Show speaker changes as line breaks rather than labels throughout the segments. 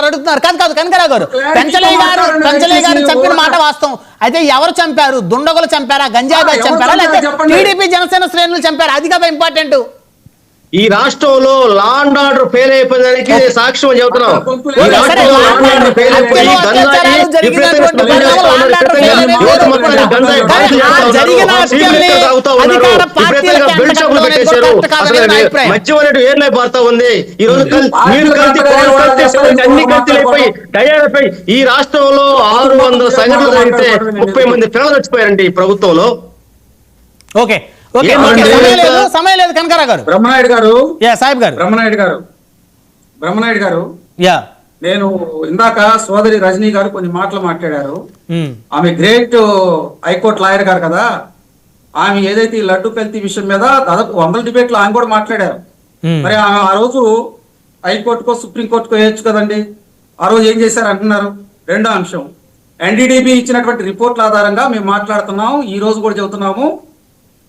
అడుగుతున్నారు. కాదు కనకరావు గారు, పెంచలయ్య గారు చంపిన మాట వాస్తవం. అయితే ఎవరు చంపారు? దుండగులు చంపారా, గంజాయి బ్యాచ్ చంపారా, లేకపోతే టీడీపీ జనసేన శ్రేణులు చంపారా? అది కదా ఇంపార్టెంట్.
ఈ రాష్ట్రంలో లా అండ్ ఆర్డర్ ఫెయిల్ అయిపోయిందానికి సాక్ష్యం చెబుతున్నాం. మద్యం అనేది ఏర్లే పారుతా ఉంది. ఈ రోజు మీరు అన్ని కల్తీలు అయిపోయి తయారైపోయి ఈ రాష్ట్రంలో 600 సంఘటనలు జరిగితే 30 మంది పిల్లలు చచ్చిపోయారండి ఈ ప్రభుత్వంలో.
ఓకే, సమయం లేదు కనకరావు గారు.
బ్రహ్మనాయుడు గారు, నేను ఇందాక సోదరి రజనీ గారు కొన్ని మాటలు మాట్లాడారు. ఆమె గ్రేట్ హైకోర్టు లాయర్ గారు కదా, ఆమె ఏదైతే ఈ లడ్డు కల్తీ విషయం మీద దాదాపు 100 డిబేట్లు ఆమె కూడా మాట్లాడారు. మరి ఆమె ఆ రోజు హైకోర్టుకో సుప్రీంకోర్టుకో వేయచ్చు కదండి. ఆ రోజు ఏం చేశారు అంటున్నారు. రెండో అంశం, ఎన్డీడీబీ ఇచ్చినటువంటి రిపోర్ట్ల ఆధారంగా మేము మాట్లాడుతున్నాము. ఈ రోజు కూడా చెబుతున్నాము,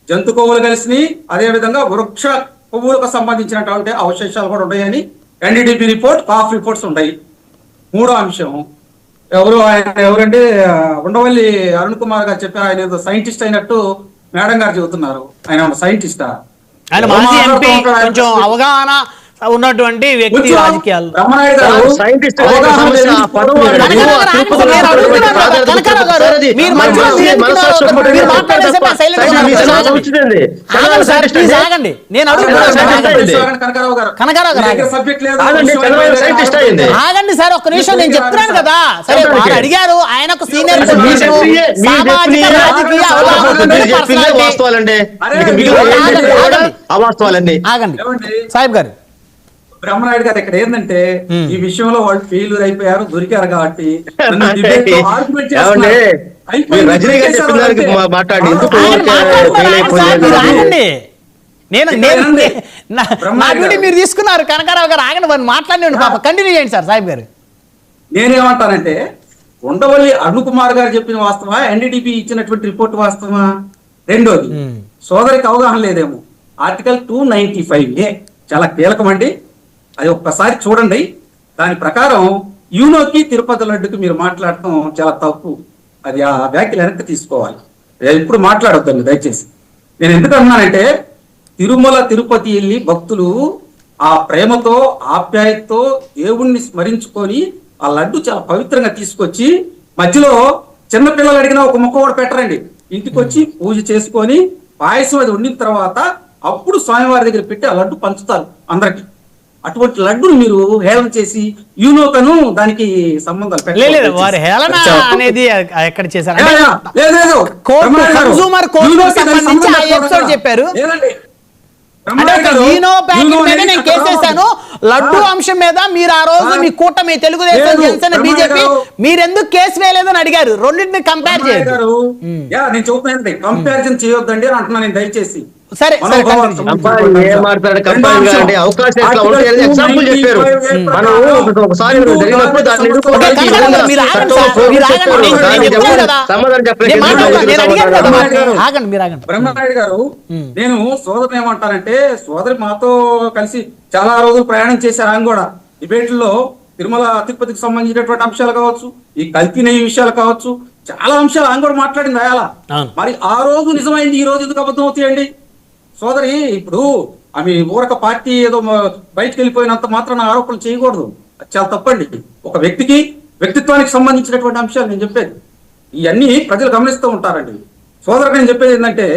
జంతు కొవ్వులు కలిసి అదే విధంగా వృక్ష కొవ్వులకు సంబంధించినటువంటి అవశేషాలు కూడా ఉన్నాయని ఎన్డీడీపీ రిపోర్ట్, కాఫ్ రిపోర్ట్స్ ఉన్నాయి. మూడో అంశం, ఎవరంటే ఉండవల్లి అరుణ్ కుమార్ గారు చెప్పారు, ఆయన ఏదో సైంటిస్ట్ అయినట్టు మేడం గారు చెబుతున్నారు. ఆయన సైంటిస్టా?
కొంచెం అవగాహన ఉన్నటువంటి వ్యక్తి రాజకీయాలు. ఆగండి సార్, ఒక్క నిమిషం, నేను చెప్తున్నాను కదా. సరే, వారు అడిగారు, ఆయనకు సీనియర్ సామాజిక రాజకీయ ఆగండి సాహిబ్ గారు.
బ్రహ్మనాయుడు గారు ఇక్కడ ఏంటంటే ఈ విషయంలో వాళ్ళు ఫెయిల్యూర్ అయిపోయారు, దొరికారు కాబట్టి
మీరు తీసుకున్నారు. కనకారావు గారు ఆగండి, వారిని మాట్లాడి పాప కంటిన్యూ చేయండి సార్. సాహిబ్ గారు,
నేనేమంటానంటే ఉండవల్లి అరుణ్ కుమార్ గారు చెప్పిన వాస్తవా, ఎన్డీడీపీ ఇచ్చినటువంటి రిపోర్ట్ వాస్తవా? రెండోది, సోదరికి అవగాహన లేదేమో, ఆర్టికల్ 295A చాలా కీలకం అండి, అది ఒక్కసారి చూడండి. దాని ప్రకారం యూనోకి తిరుపతి లడ్డుకి మీరు మాట్లాడటం చాలా తప్పు. అది ఆ వ్యాఖ్యలు వెనక్కి తీసుకోవాలి. ఇప్పుడు మాట్లాడొద్దండి దయచేసి. నేను ఎందుకు అన్నానంటే, తిరుమల తిరుపతి వెళ్ళి భక్తులు ఆ ప్రేమతో ఆప్యాయతతో దేవుణ్ణి స్మరించుకొని ఆ లడ్డు చాలా పవిత్రంగా తీసుకొచ్చి మధ్యలో చిన్నపిల్లలు అడిగినా ఒక ముక్క కూడా పెట్టరండి. ఇంటికి వచ్చి పూజ చేసుకొని పాయసం అది వండిన తర్వాత అప్పుడు స్వామివారి దగ్గర పెట్టి ఆ లడ్డు పంచుతారు అందరికి. అటువంటి లడ్డును మీరు హేళన చేసి యూనోకను దానికి సంబంధాలు
చెప్పారు. లడ్డు అంశం మీద మీరు ఆ రోజు మీ కూటమి తెలుగుదేశం, జనసేన, బీజేపీ మీరెందుకు కేసు వేయలేదని అడిగారు. రెండింటిని కంపేర్ చేయరు.
నేను చెబుతున్నానండి, కంపారిజన్ చేయొద్దండి అని అంటున్నాను నేను దయచేసి.
సరే,
బ్రహ్మనాయుడు గారు, నేను సోదరుని ఏమంటానంటే, సోదరి మాతో కలిసి చాలా రోజులు ప్రయాణం చేశారు. ఆయన కూడా డిబేట్లో తిరుమల తిరుపతికి సంబంధించినటువంటి అంశాలు కావచ్చు, ఈ కల్తీ నెయ్యి విషయాలు కావచ్చు, చాలా అంశాలు ఆయన కూడా మాట్లాడింది అయాల. మరి ఆ రోజు నిజమైంది, ఈ రోజు ఎందుకు అబద్ధం అవుతాయండి? సోదరి, ఇప్పుడు ఆమె ఊరక పార్టీ ఏదో బయటకు వెళ్ళిపోయినంత మాత్రం ఆరోపణలు చేయకూడదు, చాలా తప్పండి. ఒక వ్యక్తికి వ్యక్తిత్వానికి సంబంధించినటువంటి అంశాలు నేను చెప్పేది, ఇవన్నీ ప్రజలు గమనిస్తూ ఉంటారండి. సోదరు, నేను చెప్పేది ఏంటంటే,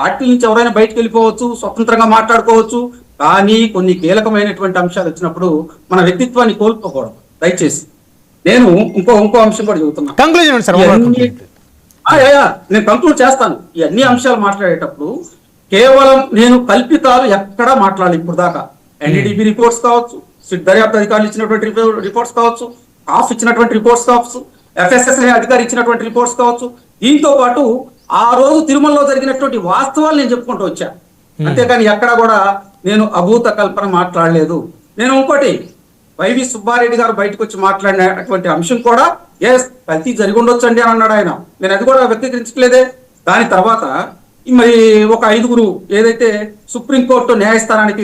పార్టీ నుంచి ఎవరైనా బయటకు వెళ్ళిపోవచ్చు, స్వతంత్రంగా మాట్లాడుకోవచ్చు, కానీ కొన్ని కీలకమైనటువంటి అంశాలు వచ్చినప్పుడు మన వ్యక్తిత్వాన్ని కోల్పోకూడదు దయచేసి. నేను ఇంకో అంశం కూడా చెబుతున్నా, నేను కంక్లూడ్ చేస్తాను. ఈ అన్ని అంశాలు మాట్లాడేటప్పుడు కేవలం నేను కల్పితాలు ఎక్కడా మాట్లాడాలి. ఇప్పుడు దాకా ఎన్డీడీబీ రిపోర్ట్స్ కావచ్చు, దర్యాప్తు అధికారులు ఇచ్చినటువంటి రిపోర్ట్స్ కావచ్చు, కాఫ్ ఇచ్చినటువంటి రిపోర్ట్స్ కావచ్చు, ఎఫ్ఎస్ఎస్ఐ అధికారి ఇచ్చినటువంటి రిపోర్ట్స్ కావచ్చు, దీంతో పాటు ఆ రోజు తిరుమలలో జరిగినటువంటి వాస్తవాలు నేను చెప్పుకుంటూ వచ్చా. అంతేకాని ఎక్కడా కూడా నేను అభూత కల్పన మాట్లాడలేదు. నేను ఇంకోటి, వైవి సుబ్బారెడ్డి గారు బయటకు వచ్చి మాట్లాడినటువంటి అంశం కూడా కల్తీ జరిగి ఉండొచ్చండి అని అన్నాడు ఆయన. నేను అది కూడా వ్యక్తీకరించట్లేదే. దాని తర్వాత మరి ఒక 5గురు ఏదైతే సుప్రీంకోర్టు న్యాయస్థానానికి